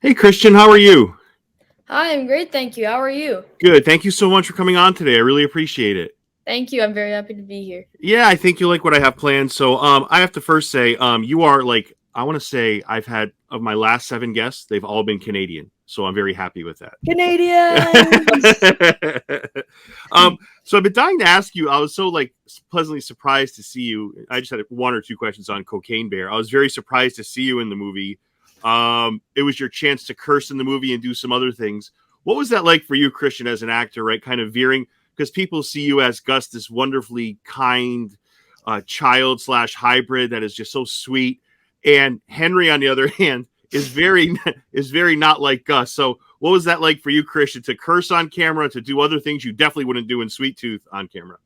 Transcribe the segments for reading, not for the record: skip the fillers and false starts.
Hey Christian, how are you? Hi, I'm great, thank you. How are you? Good. Thank you so much for coming on today. I really appreciate it. Thank you. I'm very happy to be here. Yeah, I think you like what I have planned. So, I have to first say, you are like I want to say I've had of my last seven guests, they've all been Canadian. So I'm very happy with that. Canadians. So I've been dying to ask you. I was so like pleasantly surprised to see you. I just had one or two questions on Cocaine Bear. I was very surprised to see you in the movie. It was your chance to curse in the movie and do some other things. What was that like for you, Christian, as an actor? Right, kind of veering because people see you as Gus, this wonderfully kind child slash hybrid that is just so sweet, and Henry, on the other hand, is very is very not like Gus. So what was that like for you, Christian, to curse on camera, to do other things you definitely wouldn't do in Sweet Tooth on camera?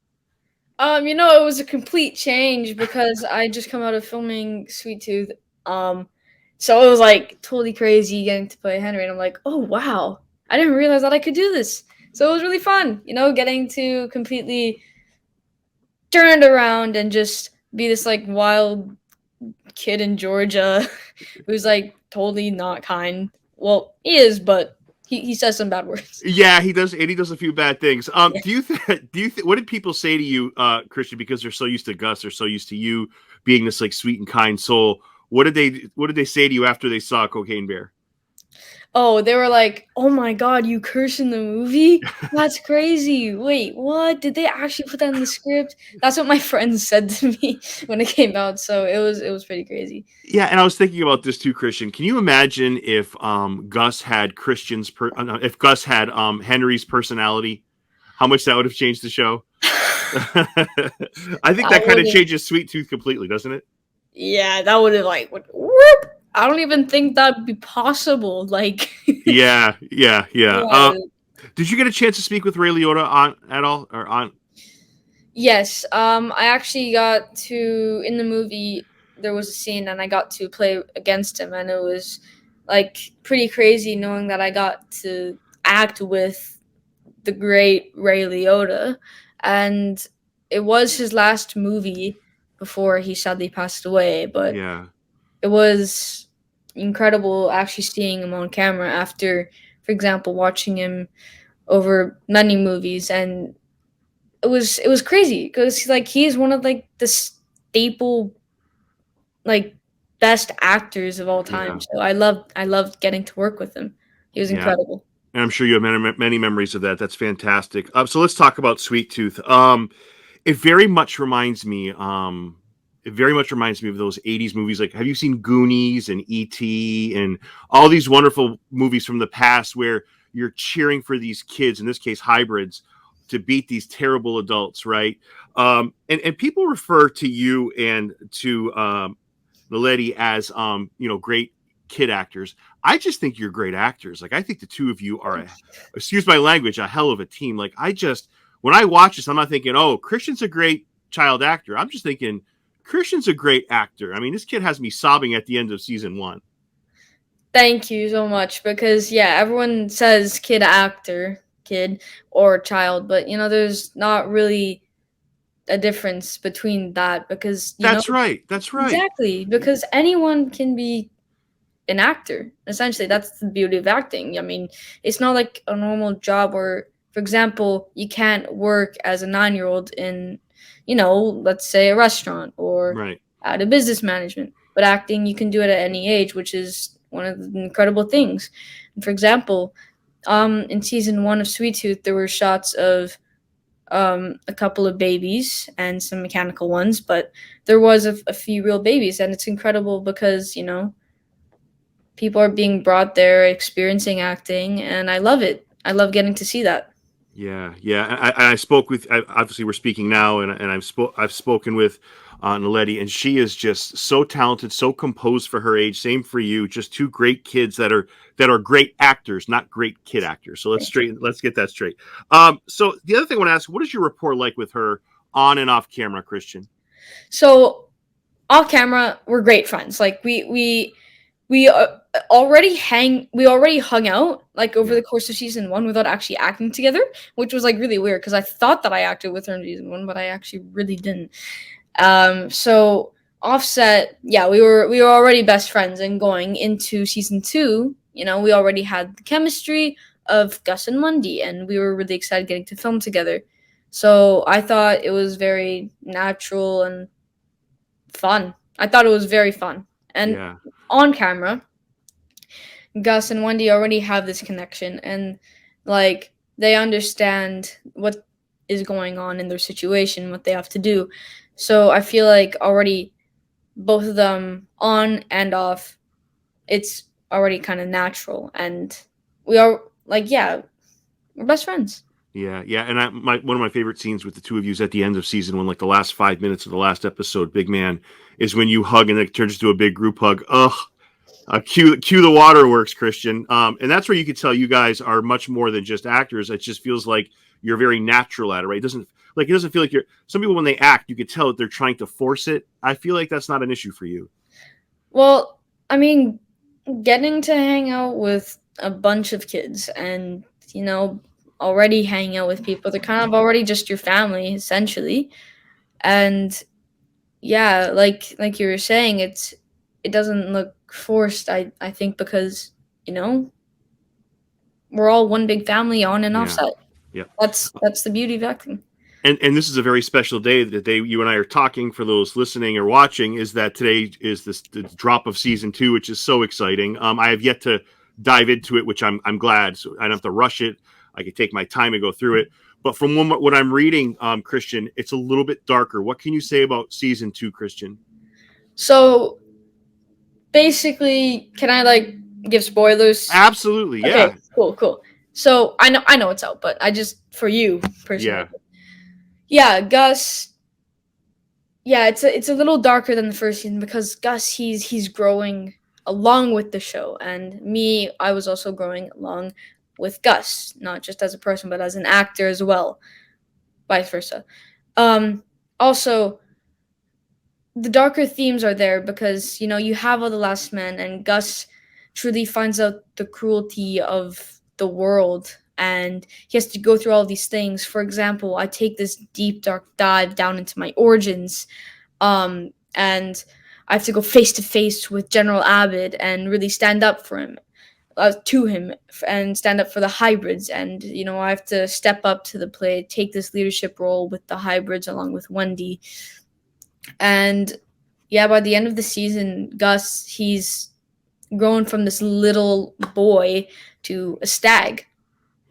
It was a complete change because I just come out of filming Sweet Tooth. Um, so it was like totally crazy getting to play Henry, and I'm like, oh wow, I didn't realize that I could do this. So it was really fun, getting to completely turn it around and just be this like wild kid in Georgia who's like totally not kind. Well, he is, but he says some bad words. Yeah, he does, and he does a few bad things. Yeah. What did people say to you, Christian, because they're so used to Gus, they're so used to you being this like sweet and kind soul? What did they say to you after they saw Cocaine Bear? Oh, they were like, "Oh my god, you curse in the movie? That's crazy. Wait, what? Did they actually put that in the script?" That's what my friends said to me when it came out. So it was pretty crazy. Yeah, and I was thinking about this too, Christian. Can you imagine if Gus had if Gus had Henry's personality? How much that would have changed the show? I think That that kind of would have, changes Sweet Tooth completely, doesn't it? yeah, that would have like whoop. I don't even think that'd be possible. Like, Yeah, yeah, yeah. yeah. Did you get a chance to speak with Ray Liotta on at all or on? Yes, I actually got to in the movie. There was a scene, and I got to play against him, and it was like pretty crazy knowing that I got to act with the great Ray Liotta, and it was his last movie before he sadly passed away. But Yeah, it was incredible actually seeing him on camera after, for example, watching him over many movies, and it was crazy because like he is one of like the staple like best actors of all time. yeah, So I loved getting to work with him. He was yeah. incredible. And I'm sure you have many memories of that. That's fantastic. So let's talk about Sweet Tooth. It very much reminds me. It very much reminds me of those '80s movies. Like, have you seen Goonies and E.T. and all these wonderful movies from the past where you're cheering for these kids, in this case hybrids, to beat these terrible adults, right? And people refer to you and to Naledi as great kid actors. I just think you're great actors. Like, I think the two of you are excuse my language, a hell of a team. Like, I just when I watch this, I'm not thinking, oh, Christian's a great child actor. I'm just thinking Christian's a great actor. I mean, this kid has me sobbing at the end of season one. Thank you so much because yeah, everyone says kid actor, kid or child, but there's not really a difference between that because That's right. That's right. exactly because anyone can be an actor. Essentially, that's the beauty of acting. I mean, it's not like a normal job where, for example, you can't work as a 9-year old in, let's say a restaurant or Right. at a business management. But acting, you can do it at any age, which is one of the incredible things. And for example, in season one of Sweet Tooth, there were shots of a couple of babies and some mechanical ones, but there was a few real babies, and it's incredible because people are being brought there experiencing acting, and I love it. I love getting to see that. Yeah, yeah. I spoke with. Obviously, we're speaking now, and I've spoken with Naledi, and she is just so talented, so composed for her age. Same for you. Just two great kids that are great actors, not great kid actors. So Thank you. let's get that straight. So the other thing I want to ask, what is your rapport like with her on and off camera, Christian? So off camera, we're great friends. Like we we already hung out like over Yeah, the course of season one without actually acting together, which was like really weird because I thought that I acted with her in season one, but I actually really didn't. So offset, yeah, we were already best friends, and going into season two, we already had the chemistry of Gus and Wendy, and we were really excited getting to film together. So I thought it was very natural and fun. I thought it was very fun. And Yeah. on camera, Gus and Wendy already have this connection, and like they understand what is going on in their situation, what they have to do. So I feel like already both of them on and off, it's already kind of natural, and we are like, yeah, we're best friends. Yeah, yeah, and one of my favorite scenes with the two of you is at the end of season one, like the last 5 minutes of the last episode. Big man is when you hug and it turns into a big group hug. Ugh, cue the waterworks, Christian. And that's where you could tell you guys are much more than just actors. It just feels like you're very natural at it, right? It doesn't feel like you're. Some people when they act, you could tell that they're trying to force it. I feel like that's not an issue for you. Well, I mean, getting to hang out with a bunch of kids and, already hanging out with people, they're kind of already just your family, essentially. And yeah, like you were saying, it doesn't look forced, I think, because, we're all one big family on and off Yeah, set. yeah. That's the beauty of acting. And this is a very special day. The day you and I are talking, for those listening or watching, is that today is the drop of season 2, which is so exciting. I have yet to dive into it, which I'm glad. So I don't have to rush it. I can take my time and go through it. But from what I'm reading, Christian, it's a little bit darker. What can you say about season 2, Christian? So basically, can I give spoilers? Absolutely, Okay, yeah, cool. So I know it's out, but I just, for you personally. yeah, Yeah, Gus. Yeah, it's a little darker than the first season because Gus, he's growing along with the show, and me, I was also growing along with Gus, not just as a person but as an actor as well, vice versa. Also, the darker themes are there because you have all the last men, and Gus truly finds out the cruelty of the world, and he has to go through all these things. For example, I take this deep dark dive down into my origins, and I have to go face to face with General Abbott and really stand up for him, to him, and stand up for the hybrids. And I have to step up to the plate, take this leadership role with the hybrids along with Wendy. And yeah, by the end of the season, Gus, he's grown from this little boy to a stag,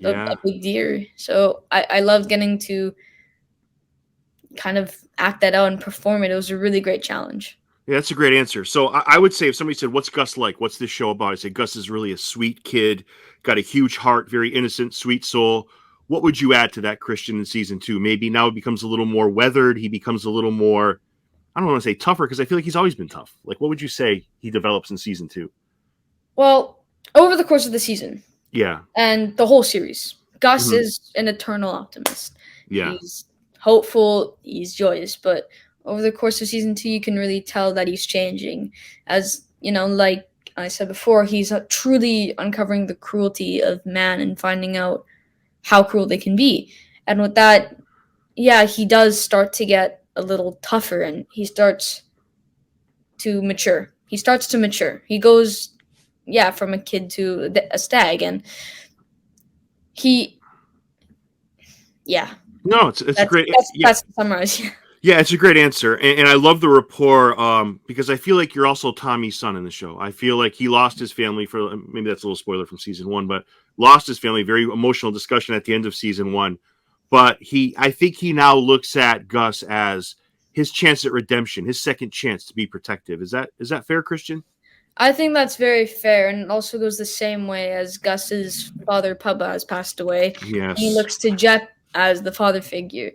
a yeah. big deer. So I loved getting to kind of act that out and perform it. It was a really great challenge. Yeah, that's a great answer. So I would say if somebody said, "What's Gus like? What's this show about?" I say Gus is really a sweet kid, got a huge heart, very innocent, sweet soul. What would you add to that, Christian, in season 2? Maybe now he becomes a little more weathered. He becomes a little more, I don't want to say tougher, because I feel like he's always been tough. Like, what would you say he develops in season 2? Well, over the course of the season Yeah. and the whole series, Gus Hmm. is an eternal optimist. Yeah. He's hopeful, he's joyous, but over the course of season 2, you can really tell that he's changing. As like I said before, he's truly uncovering the cruelty of man and finding out how cruel they can be. And with that, yeah, he does start to get a little tougher, and he starts to mature. He goes, yeah, from a kid to a stag, and he, yeah, No, it's a that's great, that's, yeah. that's to summarize. Yeah, it's a great answer, and I love the rapport. Because I feel like you're also Tommy's son in the show. I feel like he lost his family for, maybe that's a little spoiler from season 1, but lost his family. Very emotional discussion at the end of season 1. But I think he now looks at Gus as his chance at redemption, his second chance to be protective. Is that fair, Christian? I think that's very fair, and it also goes the same way as Gus's father, Pubba, has passed away. He Yes. looks to Jet as the father figure,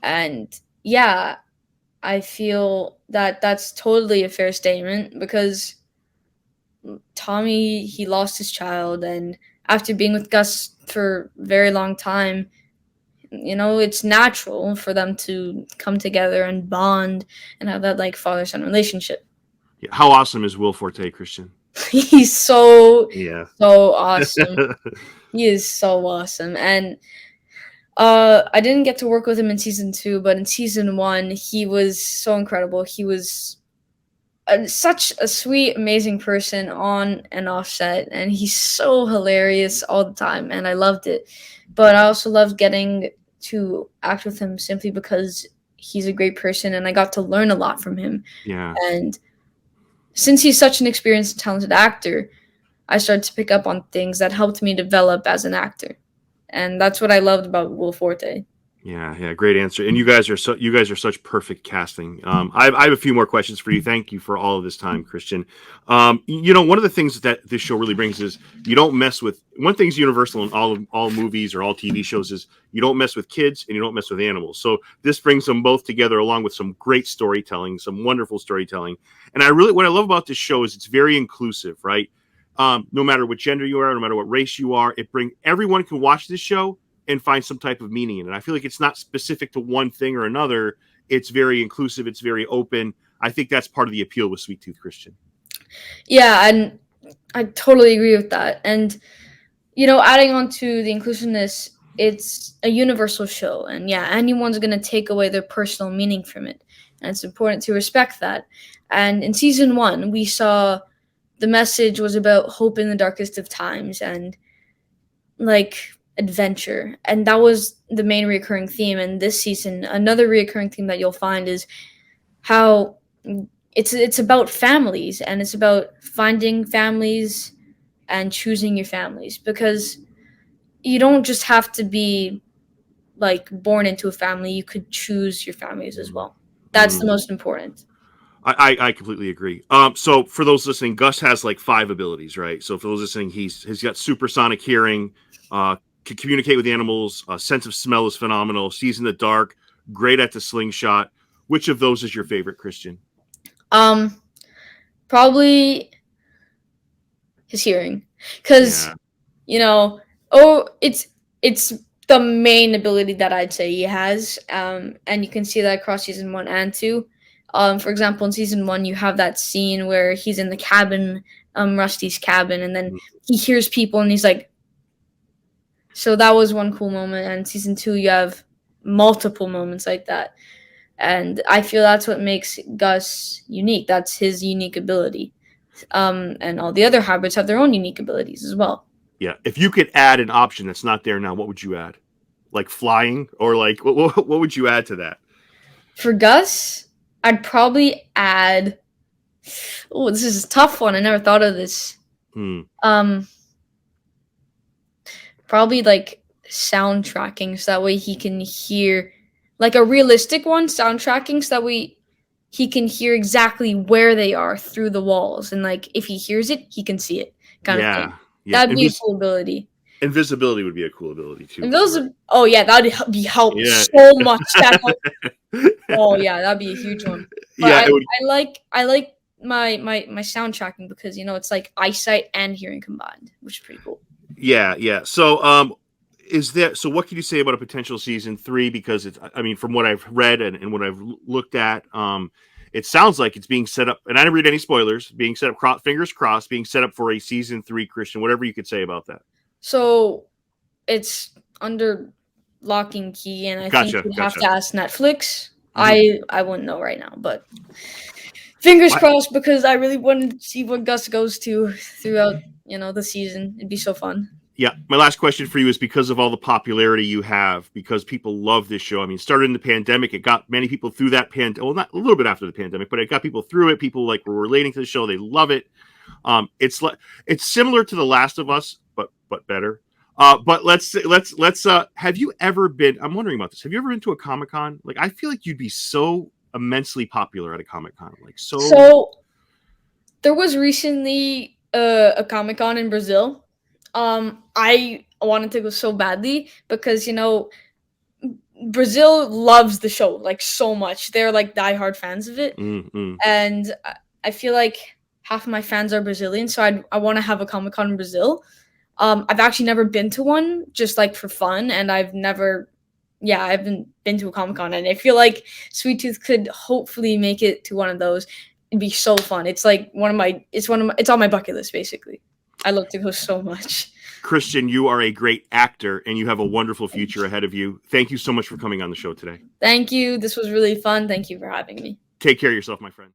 and yeah, I feel that that's totally a fair statement because Tommy, he lost his child, and after being with Gus for a very long time, it's natural for them to come together and bond and have that father-son relationship. Yeah. How awesome is Will Forte, Christian? He's so Yeah. so awesome. He is so awesome. And I didn't get to work with him in season 2, but in season 1, he was so incredible. He was such a sweet, amazing person on and off set, and he's so hilarious all the time, and I loved it. But I also loved getting to act with him simply because he's a great person, and I got to learn a lot from him. Yeah. And since he's such an experienced and talented actor, I started to pick up on things that helped me develop as an actor. And that's what I loved about Will Forte. Yeah, great answer. And you guys are such perfect casting. I have a few more questions for you. Thank you for all of this time, Christian. One of the things that this show really brings is you don't mess with. One thing's universal in all movies or all TV shows is you don't mess with kids and you don't mess with animals. So this brings them both together, along with some great storytelling, some wonderful storytelling. And what I love about this show is it's very inclusive, right? No matter what gender you are, no matter what race you are, everyone can watch this show and find some type of meaning in it. I feel like it's not specific to one thing or another. It's very inclusive. It's very open. I think that's part of the appeal with Sweet Tooth, Christian. Yeah, and I totally agree with that. And, adding on to the inclusiveness, it's a universal show. And yeah, anyone's going to take away their personal meaning from it. And it's important to respect that. And in season 1, we saw the message was about hope in the darkest of times and adventure, and that was the main recurring theme. And this season, another recurring theme that you'll find is how it's about families, and it's about finding families and choosing your families, because you don't just have to be born into a family. You could choose your families as well. That's the most important. I completely agree. So for those listening, Gus has 5 abilities, right? So for those listening, he's got supersonic hearing, can communicate with animals, sense of smell is phenomenal, sees in the dark, great at the slingshot. Which of those is your favorite, Christian? Probably his hearing, because it's the main ability that I'd say he has, and you can see that across season 1 and 2. For example, in season 1, you have that scene where he's in the cabin, Rusty's cabin, and then he hears people, and he's like. So that was one cool moment. And season 2, you have multiple moments like that. And I feel that's what makes Gus unique. That's his unique ability. And all the other hybrids have their own unique abilities as well. Yeah. If you could add an option that's not there now, what would you add? Like flying? Or what would you add to that? For Gus, I'd probably add... Oh, this is a tough one. I never thought of this. Probably sound tracking, so that way he can hear a realistic one, sound tracking, so that way he can hear exactly where they are through the walls, and if he hears it, he can see it, kind of thing. Yeah. That'd be a cool ability. Invisibility would be a cool ability too. Oh yeah, that'd be help so much. Oh yeah, that'd be a huge one. But I like my sound tracking, because it's eyesight and hearing combined, which is pretty cool. Yeah. So, what can you say about a potential season 3? Because from what I've read and what I've looked at, it sounds like it's being set up, and I didn't read any spoilers, being set up, fingers crossed, being set up for a season 3, Christian, whatever you could say about that. So it's under lock and key, and I think you'd have to ask Netflix. I wouldn't know right now, but fingers crossed, because I really wanted to see what Gus goes to throughout the season. It'd be so fun. Yeah. My last question for you is, because of all the popularity you have, because people love this show. Started in the pandemic. It got many people through that well, not a little bit after the pandemic, but it got people through it. People were relating to the show. They love it. It's similar to The Last of Us, but better. But let's have you ever been, I'm wondering about this. Have you ever been to a Comic-Con? I feel like you'd be so immensely popular at a Comic-Con. So there was recently a Comic-Con in Brazil. I wanted to go so badly, because Brazil loves the show so much. They're diehard fans of it. And I feel like half of my fans are Brazilian, so I want to have a Comic-Con in Brazil. I've actually never been to one, just for fun, and I haven't been to a Comic-Con, and I feel like Sweet Tooth could hopefully make it to one of those. It'd be so fun. It's it's on my bucket list, basically. I love to go so much. Christian, you are a great actor, and you have a wonderful future ahead of you. Thank you so much for coming on the show today. Thank you. This was really fun. Thank you for having me. Take care of yourself, my friend.